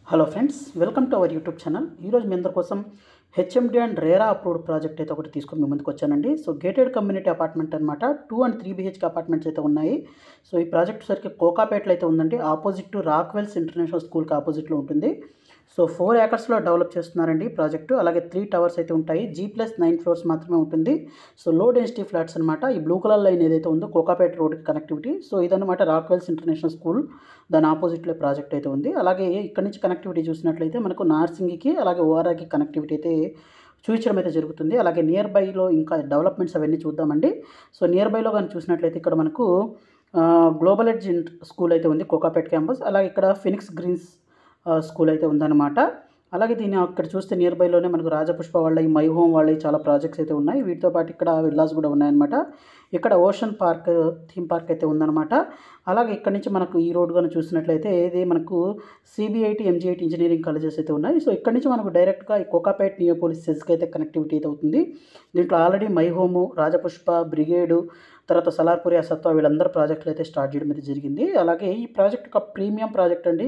Hello friends, welcome to our YouTube channel. ఈరోజు మీ అందరి కోసం HMD and RERA approved project అయితే ఒకటి తీసుకొని మీ ముందుకు వచ్చానండి. సో గేటెడ్ కమ్యూనిటీ అపార్ట్మెంట్ అనమాట. 2 and 3 BHK అపార్ట్మెంట్స్ అయితే ఉన్నాయి. సో ఈ ప్రాజెక్ట్ సరికి కోకాపేటలో అయితే ఉందండి. ఆపోజిట్ టు రాక్వెల్స్ ఇంటర్నేషనల్ స్కూల్కి ఆపోజిట్లో ఉంటుంది. సో 4 acresలో డెవలప్ చేస్తున్నారండి ప్రాజెక్టు. అలాగే 3 towers అయితే ఉంటాయి. G+9 floors మాత్రమే ఉంటుంది. సో లో డెన్సిటీ ఫ్లాట్స్ అనమాట. ఈ బ్లూ కలర్ లైన్ ఏదైతే ఉందో కోకాపేట రోడ్కి కనెక్టివిటీ. సో ఇదన్నమాట రాక్వెల్స్ ఇంటర్నేషనల్ స్కూల్, దాని ఆపోజిట్లో ప్రాజెక్ట్ అయితే ఉంది. అలాగే ఇక్కడ నుంచి కనెక్టివిటీ చూసినట్లయితే మనకు నార్సింగికి అలాగే ఓఆర్ఆర్కి కనెక్టివిటీ అయితే చూపించడం అయితే జరుగుతుంది. అలాగే నియర్ బైలో ఇంకా డెవలప్మెంట్స్ అవన్నీ చూద్దామండి. సో నియర్ బైలో కానీ చూసినట్లయితే ఇక్కడ మనకు గ్లోబల్ ఎడ్జ్ స్కూల్ అయితే ఉంది కోకాపేట క్యాంపస్. అలాగే ఇక్కడ ఫినిక్స్ గ్రీన్స్ స్కూల్ అయితే ఉందన్నమాట. అలాగే దీన్ని అక్కడ చూస్తే నియర్ బైలోనే మనకు రాజపుష్ప వాళ్ళవి, మై హోమ్ వాళ్ళవి చాలా ప్రాజెక్ట్స్ అయితే ఉన్నాయి. వీటితో పాటు ఇక్కడ విల్లాస్ కూడా ఉన్నాయన్నమాట. ఇక్కడ ఓషన్ పార్క్, థీమ్ పార్క్ అయితే ఉందన్నమాట. అలాగే ఇక్కడ నుంచి మనకు ఈ రోడ్ కానీ చూసినట్లయితే ఇది మనకు CBIT, MGIT ఇంజనీరింగ్ కాలేజెస్ అయితే ఉన్నాయి. సో ఇక్కడ నుంచి మనకు డైరెక్ట్గా ఈ కోకాపేట నియోపోలిస్ సెజ్కి అయితే కనెక్టివిటీ అయితే అవుతుంది. దీంట్లో ఆల్రెడీ మై హోము, రాజపుష్ప, బ్రిగేడు, తర్వాత సలార్పురి, సత్వ వీళ్ళందరూ ప్రాజెక్టులు అయితే స్టార్ట్ చేయడం అయితే జరిగింది. అలాగే ఈ ప్రాజెక్ట్ ఒక ప్రీమియం ప్రాజెక్ట్ అండి.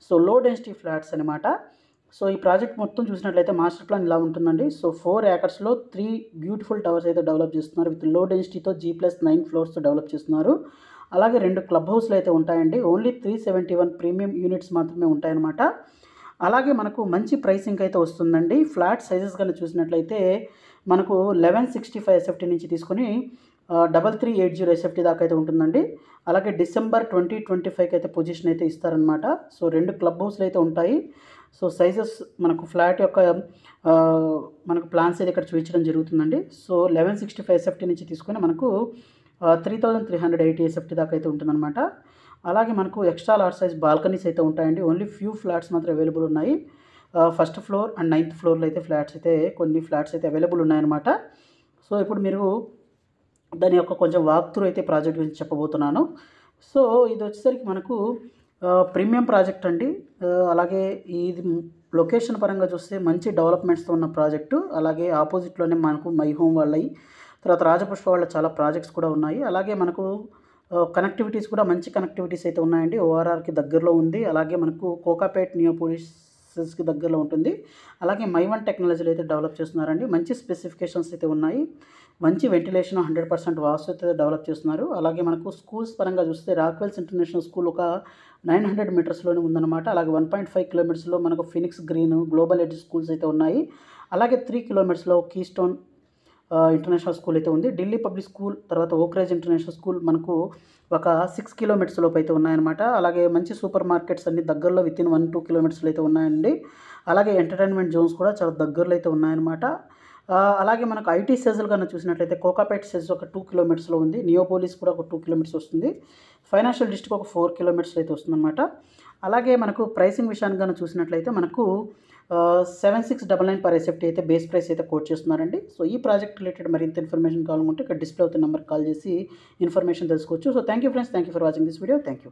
సో లో డెన్సిటీ ఫ్లాట్స్ అనమాట. సో ఈ ప్రాజెక్ట్ మొత్తం చూసినట్లయితే మాస్టర్ ప్లాన్ ఇలా ఉంటుందండి. సో 4 acresలో 3 బ్యూటిఫుల్ టవర్స్ అయితే డెవలప్ చేస్తున్నారు. విత్ లో డెన్సిటీతో G+9 floors డెవలప్ చేస్తున్నారు. అలాగే 2 క్లబ్ హౌస్లు అయితే ఉంటాయండి. ఓన్లీ 371 ప్రీమియం యూనిట్స్ మాత్రమే ఉంటాయన్నమాట. అలాగే మనకు మంచి ప్రైసింగ్ అయితే వస్తుందండి. ఫ్లాట్ సైజెస్ కానీ చూసినట్లయితే మనకు 1165 SFT నుంచి తీసుకొని 3380 SFT దాకా అయితే ఉంటుందండి. అలాగే December 2025కి అయితే పొజిషన్ అయితే ఇస్తారనమాట. సో 2 క్లబ్ హౌస్లు అయితే ఉంటాయి. సో సైజెస్ మనకు ఫ్లాట్ యొక్క మనకు ప్లాన్స్ అయితే ఇక్కడ చూపించడం జరుగుతుందండి. సో 1165 SFT నుంచి తీసుకొని మనకు 3380 SFT దాకా అయితే ఉంటుందన్నమాట. అలాగే మనకు ఎక్స్ట్రా లార్జ్ సైజ్ బాల్కనీస్ అయితే ఉంటాయండి. ఓన్లీ ఫ్యూ ఫ్లాట్స్ మాత్రం అవైలబుల్ ఉన్నాయి. ఫస్ట్ ఫ్లోర్ అండ్ 9th floorలో అయితే ఫ్లాట్స్ అయితే కొన్ని ఫ్లాట్స్ అయితే అవైలబుల్ ఉన్నాయన్నమాట. సో ఇప్పుడు మీరు దాని యొక్క కొంచెం వాక్ త్రూ అయితే ప్రాజెక్ట్ గురించి చెప్పబోతున్నాను. సో ఇది వచ్చేసరికి మనకు ప్రీమియం ప్రాజెక్ట్ అండి. అలాగే ఇది లొకేషన్ పరంగా చూస్తే మంచి డెవలప్మెంట్స్తో ఉన్న ప్రాజెక్టు. అలాగే ఆపోజిట్లోనే మనకు మై హోమ్ వాళ్ళవి, తర్వాత రాజపుష్ప వాళ్ళ చాలా ప్రాజెక్ట్స్ కూడా ఉన్నాయి. అలాగే మనకు కనెక్టివిటీస్ కూడా మంచి కనెక్టివిటీస్ అయితే ఉన్నాయండి. ORRకి దగ్గరలో ఉంది. అలాగే మనకు కోకాపేట నియోపోలిస్కి దగ్గరలో ఉంటుంది. అలాగే మై1 టెక్నాలజీలు అయితే డెవలప్ చేస్తున్నారండి. మంచి స్పెసిఫికేషన్స్ అయితే ఉన్నాయి. మంచి వెంటిలేషన్ 100% వాస్తు అయితే డెవలప్ చేస్తున్నారు. అలాగే మనకు స్కూల్స్ పరంగా చూస్తే రాక్వెల్స్ ఇంటర్నేషనల్ స్కూల్ ఒక 900 మీటర్స్లోనే ఉందన్నమాట. అలాగే 1.5 kilometers మనకు Phoenix green, global edge schools అయితే ఉన్నాయి. అలాగే 3 kilometers కీస్టోన్ ఇంటర్నేషనల్ స్కూల్ అయితే ఉంది. ఢిల్లీ పబ్లిక్ స్కూల్, తర్వాత ఓక్రేజ్ ఇంటర్నేషనల్ స్కూల్ మనకు ఒక 6 kilometers లోపు అయితే ఉన్నాయన్నమాట. అలాగే మంచి సూపర్ మార్కెట్స్ అన్ని దగ్గరలో విత్ ఇన్ 1-2 kilometers అయితే ఉన్నాయండి. అలాగే ఎంటర్టైన్మెంట్ జోన్స్ కూడా చాలా దగ్గరలో అయితే ఉన్నాయన్నమాట. అలాగే మనకు ఐటీ సెజ్లు కన్నా చూసినట్లయితే కోకాపేట సెజ్ ఒక 2 kilometers ఉంది. నియోపోలిస్ కూడా ఒక 2 kilometers వస్తుంది. ఫైనాన్షియల్ డిస్ట్రిక్ట్ ఒక 4 kilometers అయితే వస్తుందన్నమాట. అలాగే మనకు ప్రైసింగ్ విషయాన్ని కన్నా చూసినట్లయితే మనకు 7699 per SFT అయితే బేస్ ప్రైస్ అయితే కోట్ చేస్తున్నారండి. సో ఈ ప్రాజెక్ట్ రిలేటెడ్ మరింత ఇన్ఫర్మేషన్ కావాలనుకుంటే ఇక్కడ డిస్ప్లే అవుతున్న నెంబర్కి కాల్ చేసి ఇన్ఫర్మేషన్ తెలుసుకోవచ్చు. So thank you friends, thank you for watching this video. Thank you.